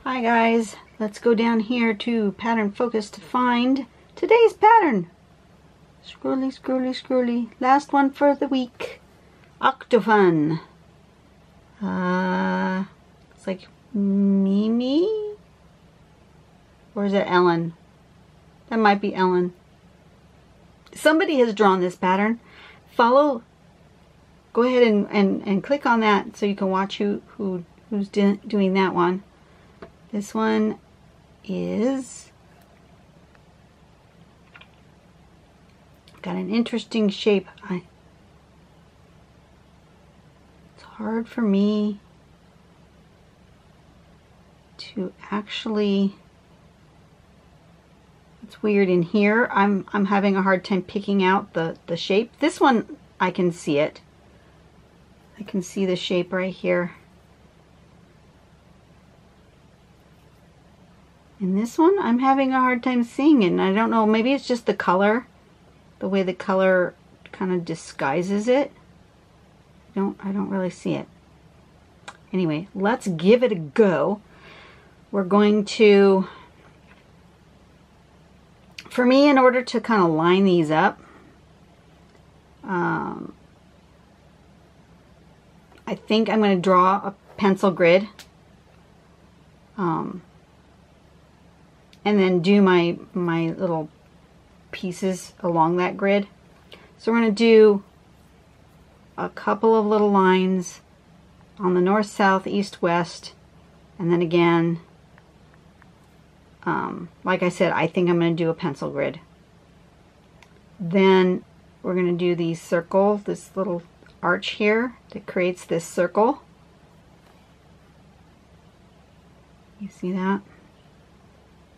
Hi guys, let's go down here to pattern focus to find today's pattern. Scrolly, scrolly, scrolly. Last one for the week. Octofun. It's like Mimi? Or is it Ellen? That might be Ellen. Somebody has drawn this pattern. Go ahead and click on that so you can watch who's doing that one. This one is got an interesting shape. It's hard for me to actually. It's weird in here. I'm having a hard time picking out the shape. This one I can see it. I can see the shape right here. In this one, I'm having a hard time seeing it, and I don't know, maybe it's just the color, the way the color kind of disguises it. I don't really see it. Anyway, let's give it a go. We're going to, for me, in order to kind of line these up, I think I'm going to draw a pencil grid. And then do my little pieces along that grid. So we're going to do a couple of little lines on the north, south, east, west, and then again, like I said, I think I'm going to do a pencil grid. Then we're going to do the circle, this little arch here that creates this circle. You see that?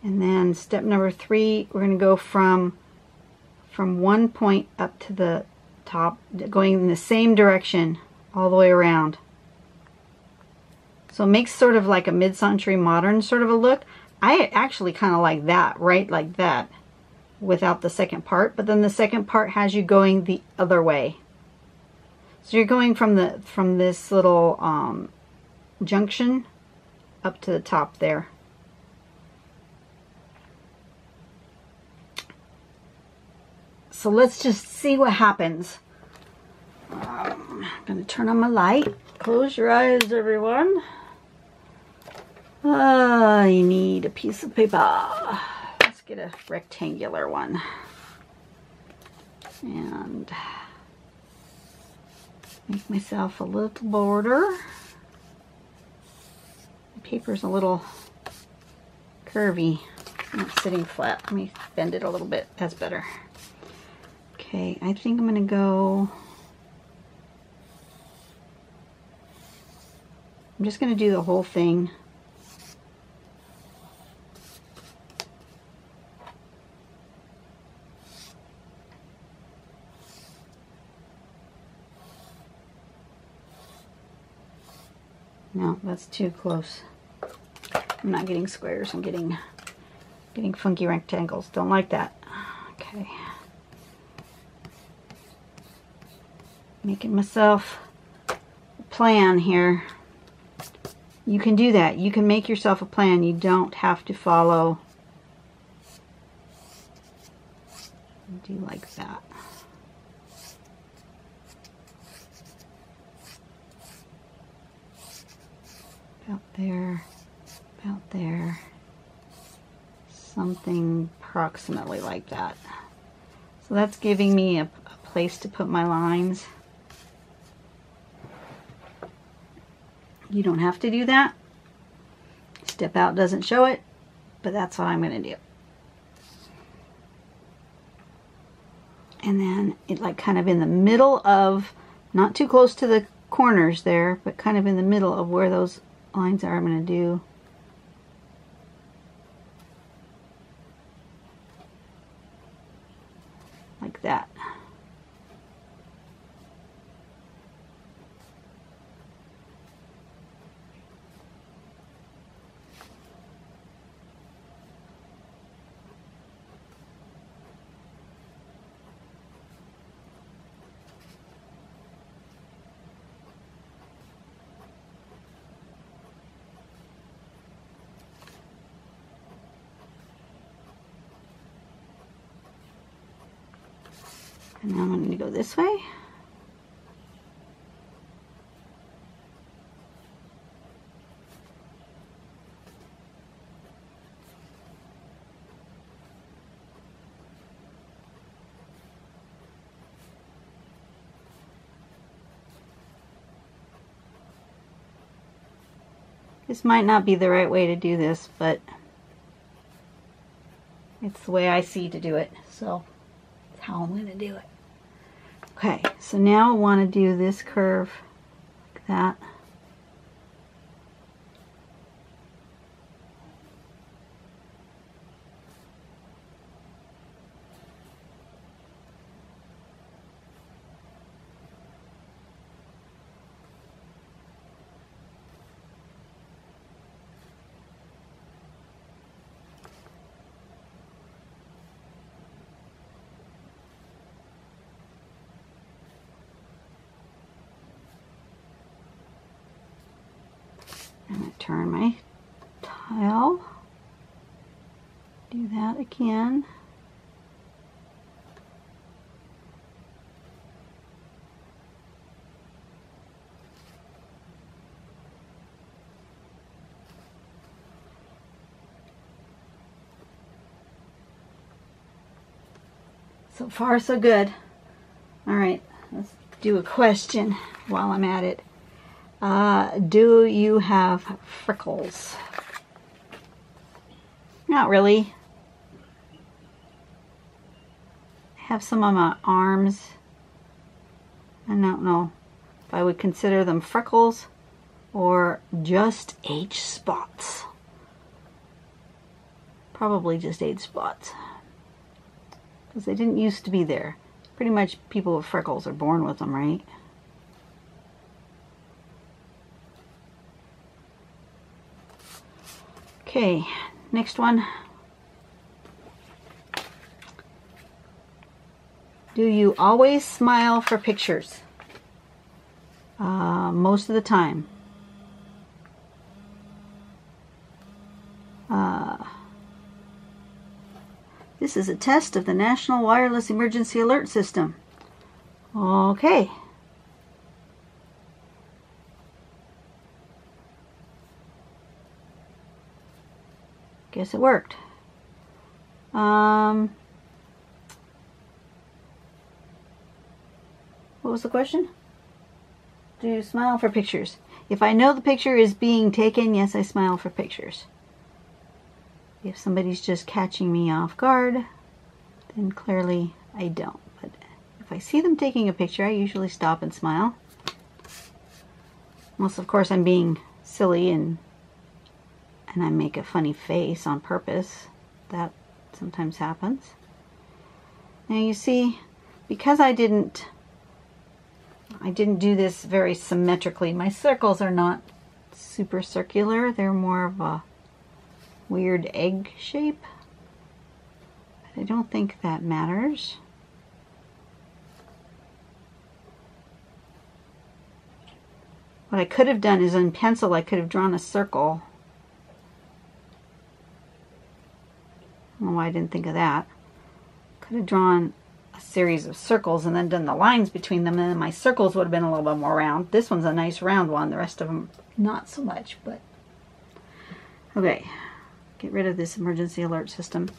And then step number 3, we're going to go from one point up to the top, going in the same direction all the way around. So it makes sort of like a mid-century modern sort of a look. I actually kind of like that, right, like that, without the second part. But then the second part has you going the other way. So you're going from this little junction up to the top there. So let's just see what happens. I'm going to turn on my light. Close your eyes, everyone. I need a piece of paper. Let's get a rectangular one. And make myself a little border. The paper's a little curvy. It's not sitting flat. Let me bend it a little bit. That's better. Okay, I think I'm going to go, I'm just going to do the whole thing. No, that's too close. I'm not getting squares, I'm getting funky rectangles. Don't like that. Okay. Making myself a plan here. You can do that. You can make yourself a plan. You don't have to follow. Do like that. About there. About there. Something approximately like that. So that's giving me a place to put my lines. You don't have to do that. Step out doesn't show it, but that's what I'm going to do. And then it like kind of in the middle of, not too close to the corners there, but kind of in the middle of where those lines are, I'm going to do like that. And now I'm going to go this way. This might not be the right way to do this, but it's the way I see to do it, so that's how I'm going to do it. Okay, so now I want to do this curve like that. And I turn my tile, do that again. So far, so good. All right, let's do a question while I'm at it. Do you have freckles? Not really. I have some on my arms. I don't know if I would consider them freckles or just age spots. Probably just age spots, because they didn't used to be there. Pretty much people with freckles are born with them, right? Okay, next one. Do you always smile for pictures? Most of the time. This is a test of the National Wireless Emergency Alert System. Okay. Guess it worked. What was the question? Do you smile for pictures? If I know the picture is being taken, yes, I smile for pictures. If somebody's just catching me off guard, then clearly I don't. But if I see them taking a picture, I usually stop and smile. Unless, of course, I'm being silly and I make a funny face on purpose. That sometimes happens. Now you see, because I didn't do this very symmetrically. My circles are not super circular. They're more of a weird egg shape. But I don't think that matters. What I could have done is in pencil I could have drawn a circle. I don't know why I didn't think of that. Could have drawn a series of circles and then done the lines between them, and then my circles would have been a little bit more round. This one's a nice round one, the rest of them not so much, but okay. Get rid of this emergency alert system.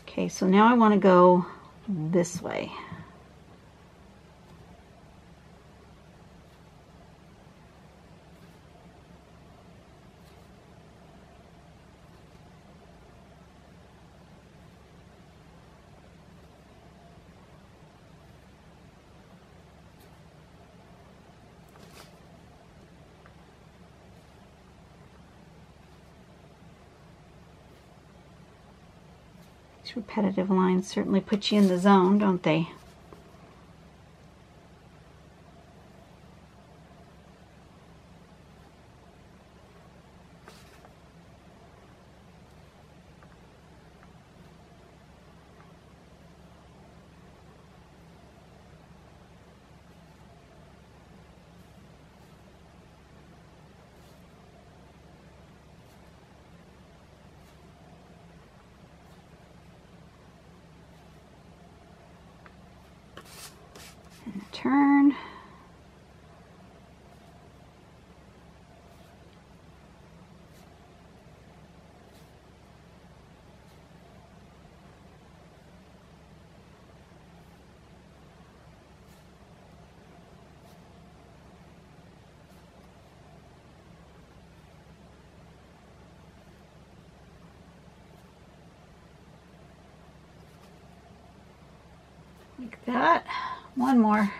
Okay, so now I want to go this way. These repetitive lines certainly put you in the zone, don't they? Turn. Like that. One more.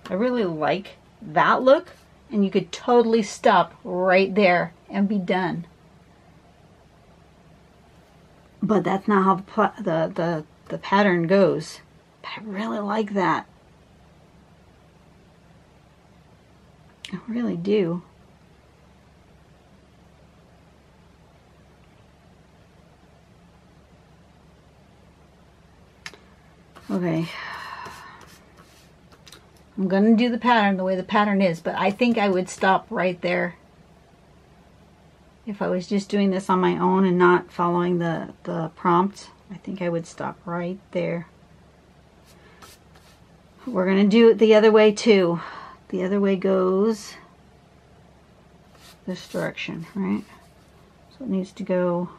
I really like that look, and you could totally stop right there and be done. But that's not how the pattern goes. But I really like that. I really do. Okay. I'm going to do the pattern the way the pattern is, but I think I would stop right there. If I was just doing this on my own and not following the prompt, I think I would stop right there. We're going to do it the other way too. The other way goes this direction, right? So it needs to go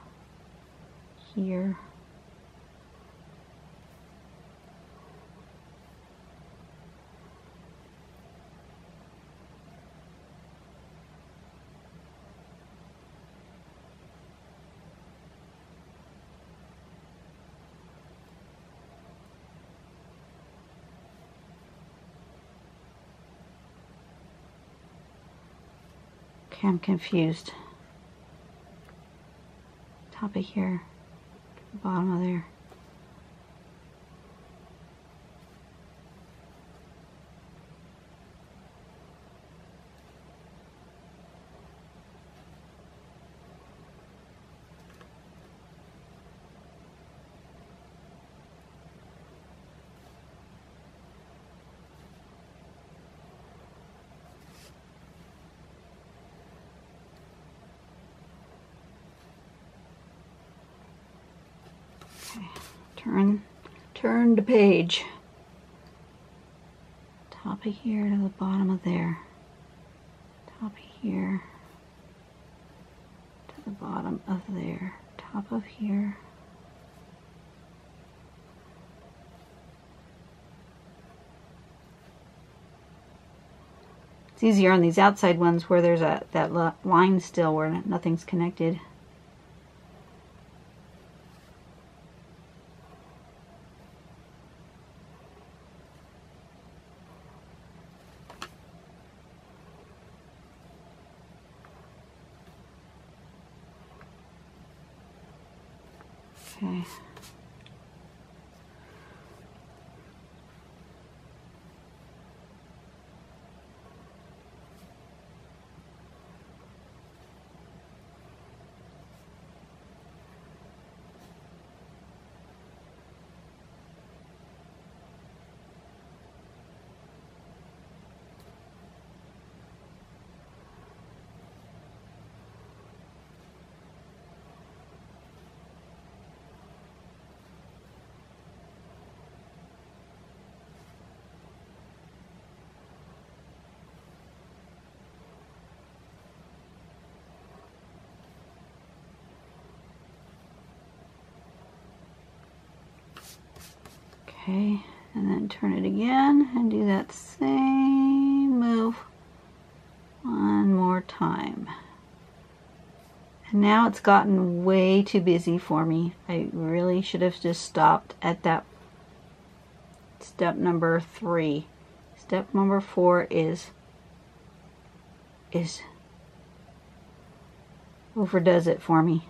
here. Okay, I'm confused. Top of here, bottom of there. Turn the page. Top of here to the bottom of there. Top of here to the bottom of there. Top of here. It's easier on these outside ones where there's that line still where nothing's connected. Okay. Okay, and then turn it again and do that same move one more time. And now it's gotten way too busy for me. I really should have just stopped at that step number 3. Step number 4 is overdoes it for me.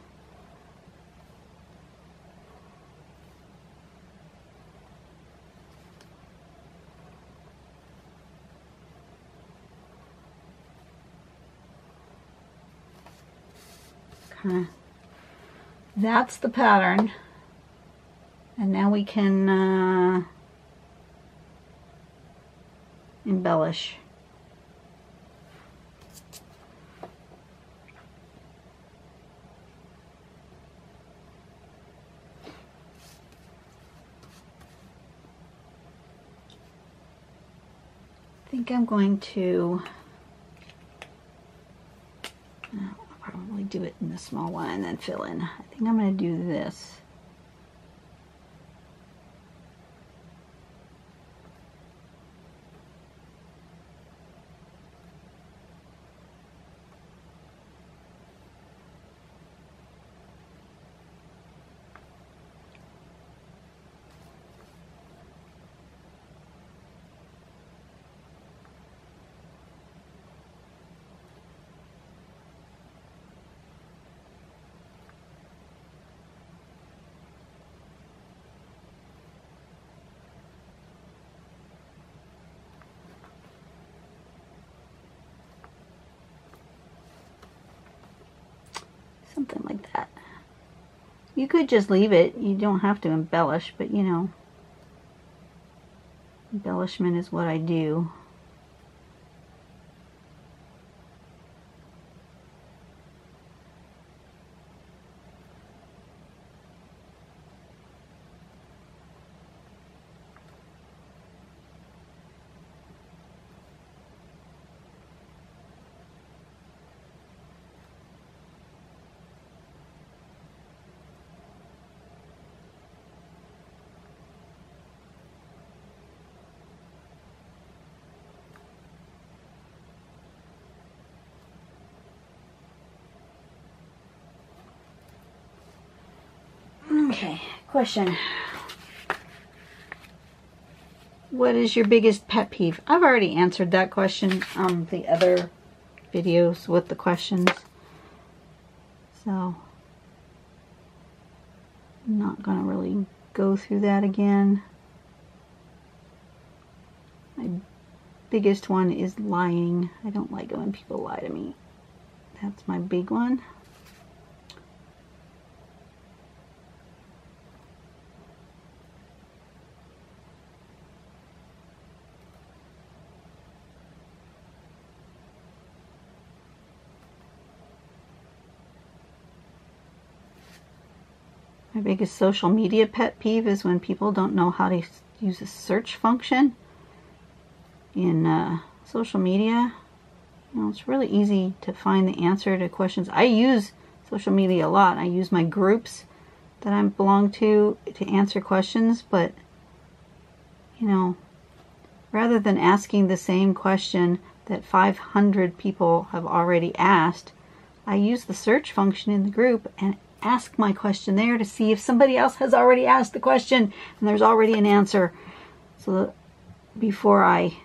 That's the pattern. And now we can embellish. I think I'm going to I'll probably do it in the small one and then fill in. I think I'm going to do this. Something like that. You could just leave it. You don't have to embellish, but you know, embellishment is what I do. Okay, question. What is your biggest pet peeve? I've already answered that question on the other videos with the questions. So, I'm not going to really go through that again. My biggest one is lying. I don't like it when people lie to me. That's my big one. My biggest social media pet peeve is when people don't know how to use a search function in social media. You know, it's really easy to find the answer to questions. I use social media a lot. I use my groups that I belong to answer questions, but you know, rather than asking the same question that 500 people have already asked, I use the search function in the group and ask my question there to see if somebody else has already asked the question and there's already an answer. So that before I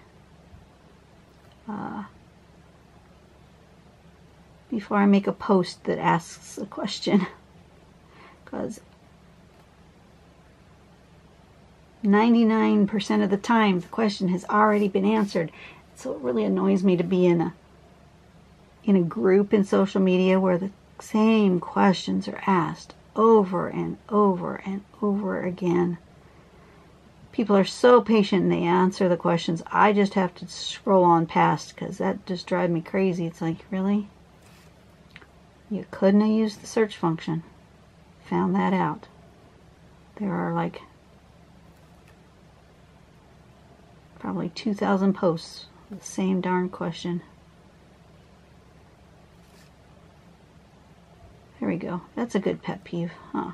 make a post that asks a question, because 99% of the time the question has already been answered. So it really annoys me to be in a group in social media where the same questions are asked over and over and over again. People are so patient and they answer the questions. I just have to scroll on past because that just drives me crazy. It's like, really? You couldn't have used the search function. Found that out. There are like probably 2,000 posts with the same darn question. There we go. That's a good pet peeve, huh?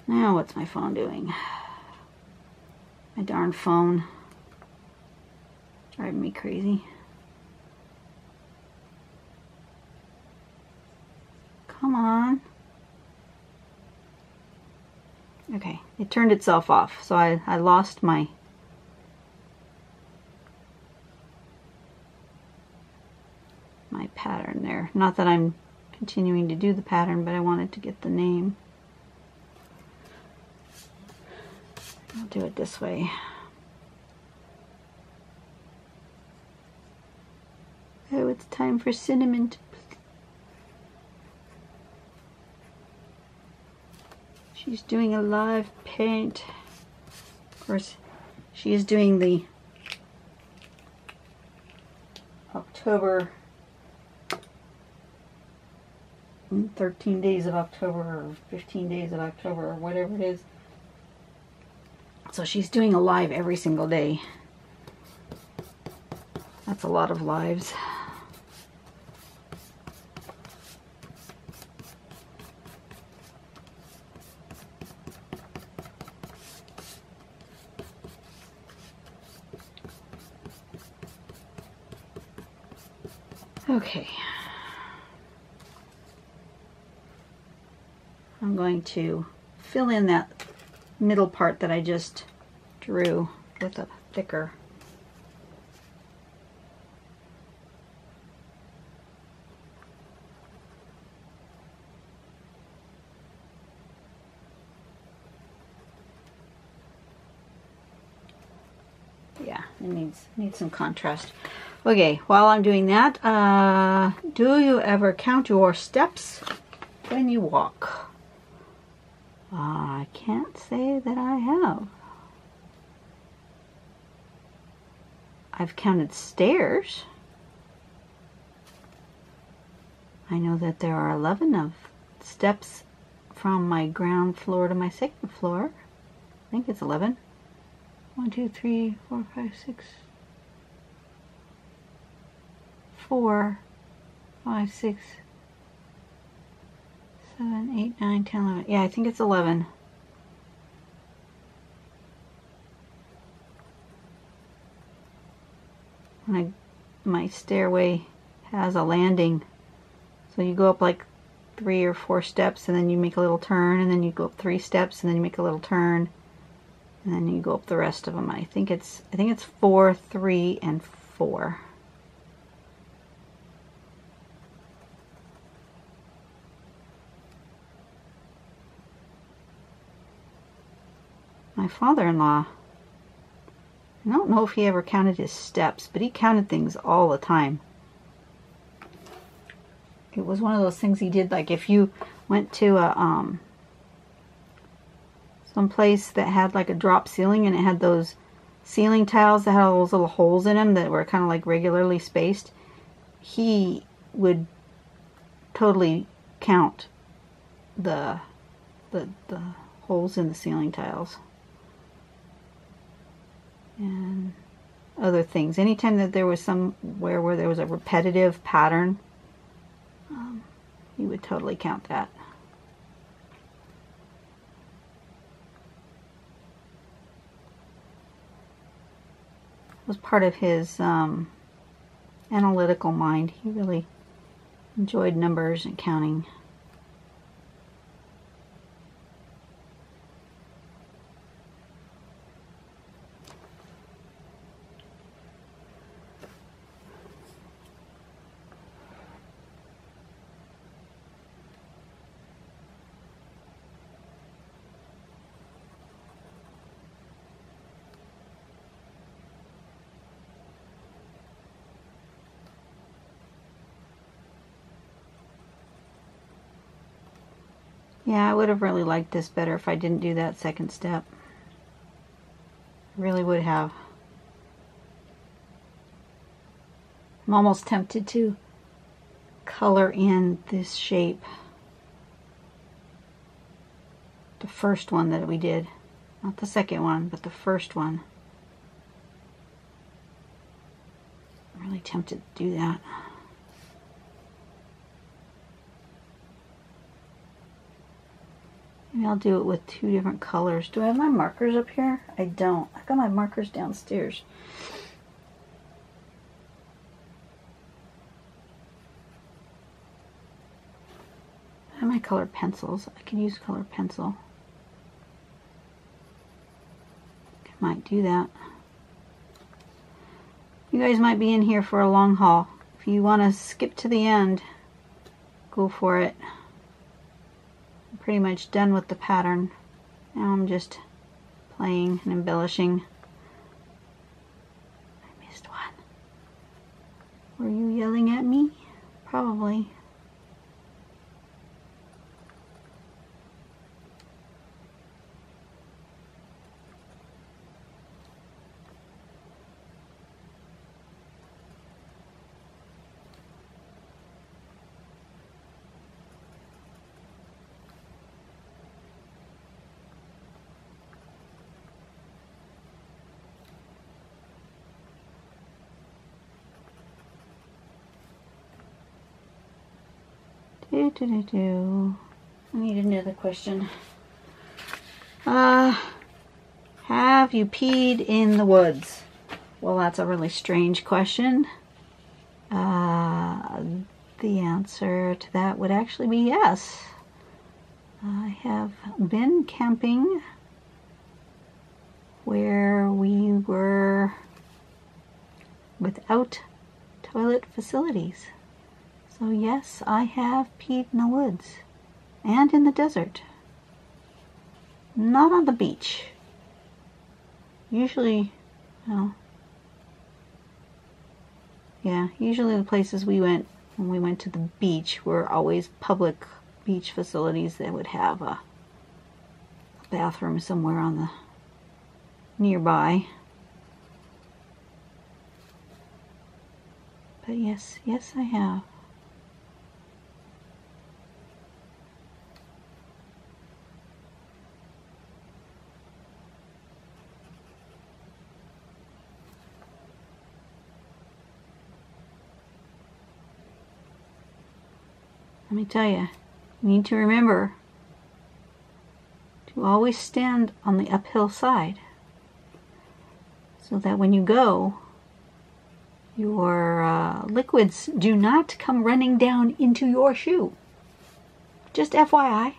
Now what's my phone doing? My darn phone. Driving me crazy. Come on. Okay, it turned itself off, so I lost my pattern there. Not that I'm continuing to do the pattern, but I wanted to get the name. I'll do it this way. Oh, it's time for cinnamon. She's doing a live paint. Of course, she is doing the October, 13 days of October, or 15 days of October, or whatever it is. So she's doing a live every single day. That's a lot of lives. Okay. I'm going to fill in that middle part that I just drew with a thicker. Yeah, it needs some contrast. Okay, while I'm doing that, do you ever count your steps when you walk? I can't say that I have. I've counted stairs. I know that there are 11 of steps from my ground floor to my second floor. I think it's 11. 1, 2, 3, 4, 5, 6, 4, 5, 6, 7, 8, 9, 10, 11. Yeah, I think it's 11. My stairway has a landing. So you go up like 3 or 4 steps and then you make a little turn, and then you go up 3 steps and then you make a little turn, and then you go up the rest of them. I think it's 4, 3, and 4. My father-in-law, I don't know if he ever counted his steps, but he counted things all the time. It was one of those things he did, like if you went to a some place that had like a drop ceiling and it had those ceiling tiles that had all those little holes in them that were kind of like regularly spaced, he would totally count the holes in the ceiling tiles. And other things. Anytime that there was somewhere where there was a repetitive pattern, he would totally count that. It was part of his analytical mind. He really enjoyed numbers and counting. Yeah, I would have really liked this better if I didn't do that second step. I really would have. I'm almost tempted to color in this shape. The first one that we did. Not the second one, but the first one. I'm really tempted to do that. Maybe I'll do it with 2 different colors. Do I have my markers up here? I don't. I've got my markers downstairs. I have my colored pencils. I can use colored pencil. I might do that. You guys might be in here for a long haul. If you want to skip to the end, go for it. I'm pretty much done with the pattern. Now I'm just playing and embellishing. I missed one. Were you yelling at me? Probably. I need another question. Have you peed in the woods? Well, that's a really strange question. The answer to that would actually be yes. I have been camping where we were without toilet facilities. So yes, I have peed in the woods and in the desert. Not on the beach. Usually, well, yeah, usually the places we went when we went to the beach were always public beach facilities that would have a bathroom somewhere on the nearby. But yes, yes I have. Let me tell you, you need to remember to always stand on the uphill side so that when you go, your liquids do not come running down into your shoe. Just FYI.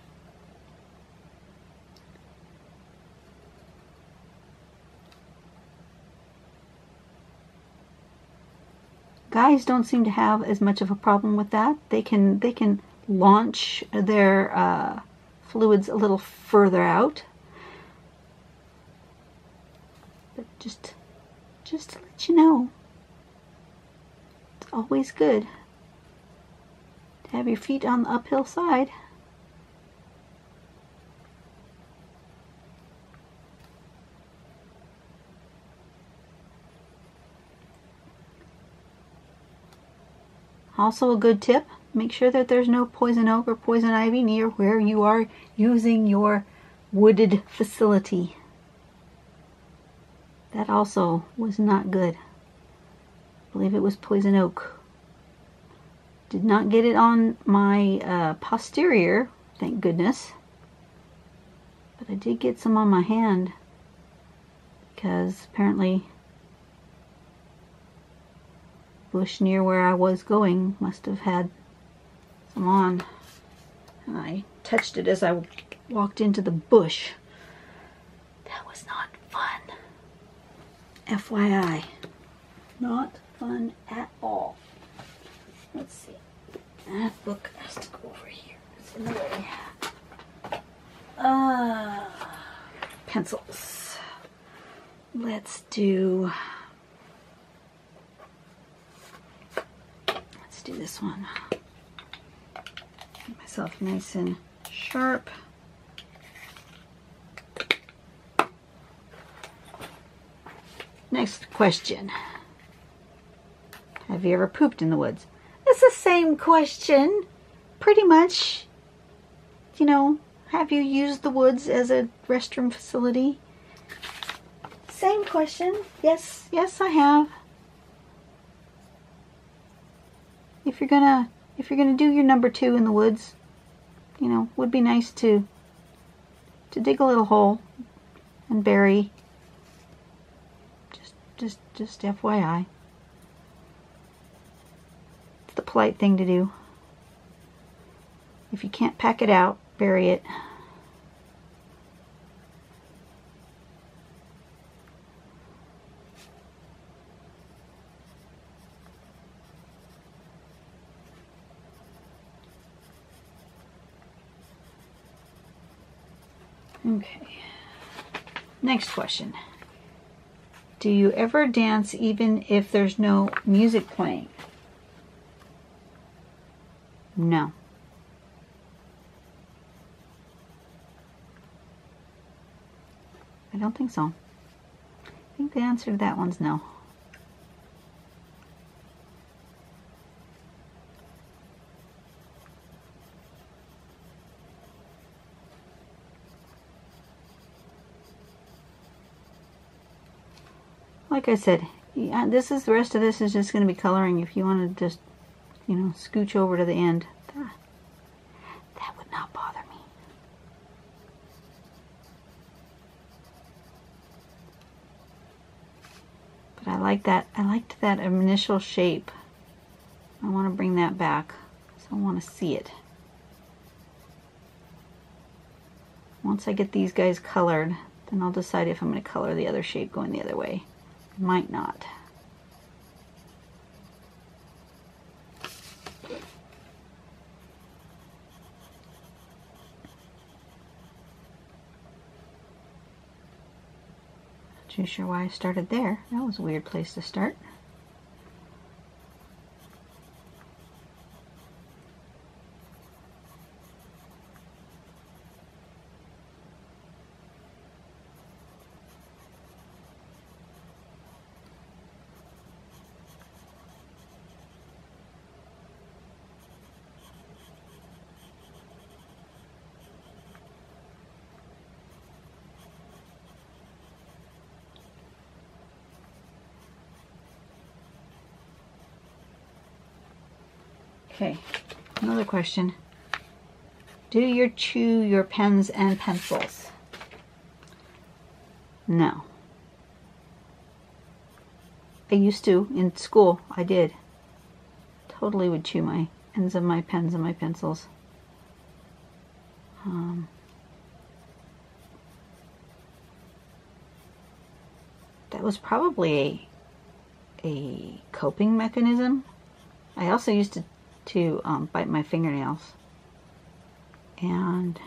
Guys don't seem to have as much of a problem with that. They can launch their fluids a little further out. But just to let you know, it's always good to have your feet on the uphill side. Also a good tip, make sure that there's no poison oak or poison ivy near where you are using your wooded facility. That also was not good. I believe it was poison oak. Did not get it on my posterior, thank goodness. But I did get some on my hand because apparently bush near where I was going must have had some on, and I touched it as I walked into the bush. That was not fun. FYI. Not fun at all. Let's see. That book has to go over here. It's in the way. Pencils. Let's do this one. Get myself nice and sharp. Next question. Have you ever pooped in the woods? It's the same question. Pretty much. You know, have you used the woods as a restroom facility? Same question. Yes, yes I have. If you're gonna do your number 2 in the woods, you know, would be nice to dig a little hole and bury. Just FYI. It's the polite thing to do. If you can't pack it out, bury it. Okay. Next question. Do you ever dance even if there's no music playing? No. I don't think so. I think the answer to that one's no. Like I said, yeah, the rest of this is just going to be coloring. If you want to just, you know, scooch over to the end, that would not bother me. But I like that. I liked that initial shape. I want to bring that back, so I want to see it. Once I get these guys colored, then I'll decide if I'm going to color the other shape going the other way. Might not. Not too sure why I started there. That was a weird place to start. Okay, another question. Do you chew your pens and pencils? No. I used to in school. I did. Totally would chew my ends of my pens and my pencils. That was probably a coping mechanism. I also used to bite my fingernails, and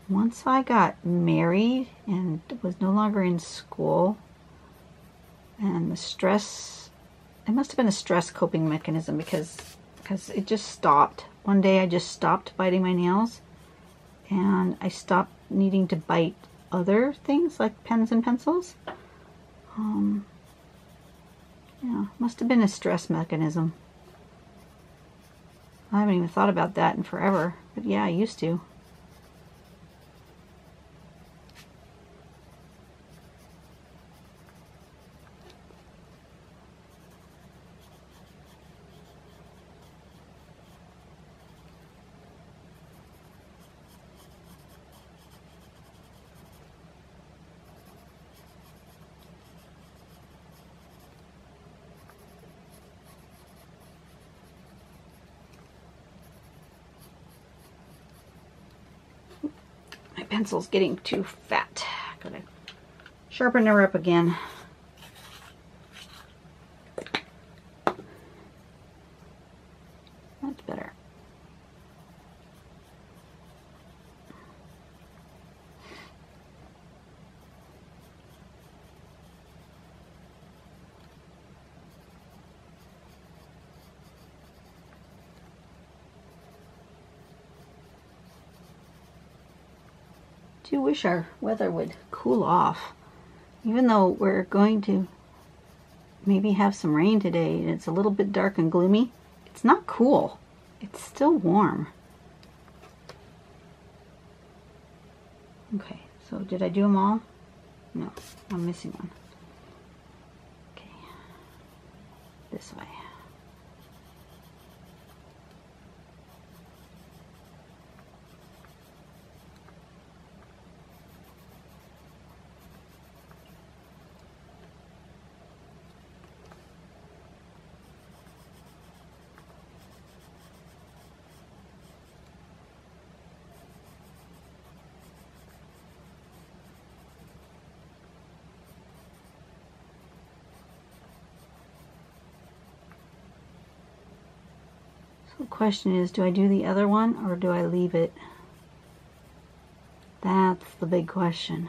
once I got married and was no longer in school, and the stress, it must have been a stress coping mechanism, because it just stopped. One day I just stopped biting my nails, and I stopped needing to bite other things like pens and pencils. Yeah, must have been a stress mechanism. I haven't even thought about that in forever, but yeah, I used to. My pencil's getting too fat. Gotta sharpen her up again. That's better. I do wish our weather would cool off. Even though we're going to maybe have some rain today and it's a little bit dark and gloomy, it's not cool. It's still warm. Okay, so did I do them all? No, I'm missing one. Okay, this way. So the question is, do I do the other one or do I leave it? That's the big question.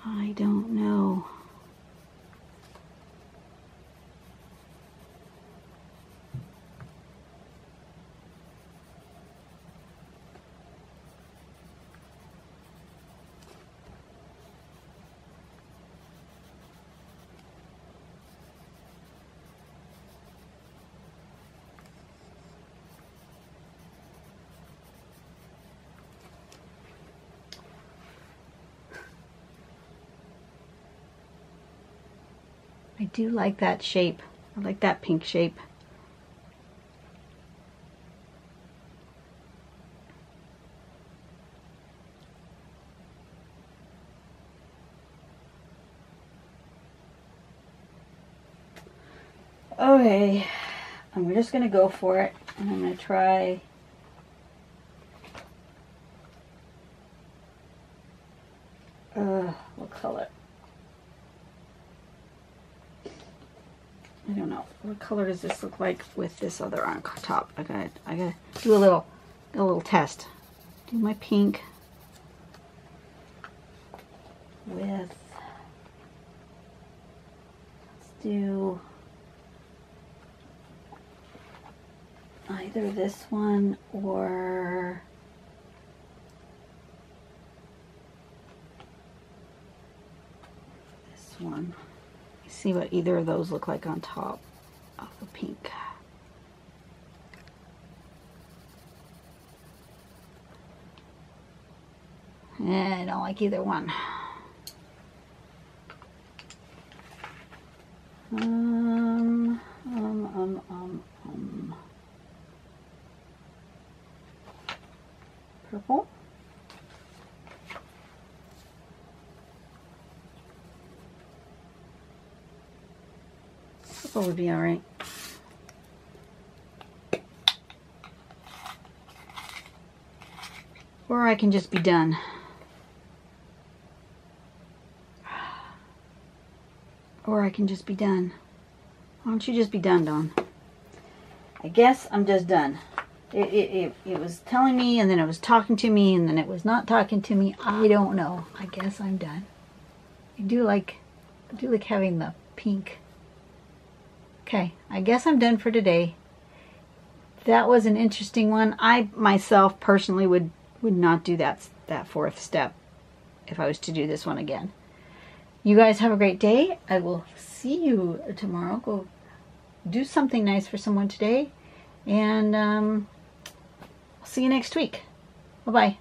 I don't know. I do like that shape. I like that pink shape. Okay, I'm just gonna go for it, and I'm gonna try what color? I don't know. What color does this look like with this other on top? I gotta do a little test. Do my pink with, let's do either this one or this one. See what either of those look like on top of the pink. I don't like either one. Purple. Purple would be all right. Or I can just be done. Or I can just be done. Why don't you just be done, Dawn? I guess I'm just done. It was telling me, and then it was talking to me, and then it was not talking to me. I don't know. I guess I'm done. I do like having the pink. Okay, I guess I'm done for today. That was an interesting one. I myself personally would not do that fourth step if I was to do this one again. You guys have a great day. I will see you tomorrow. Go do something nice for someone today, and I'll see you next week. Bye-bye.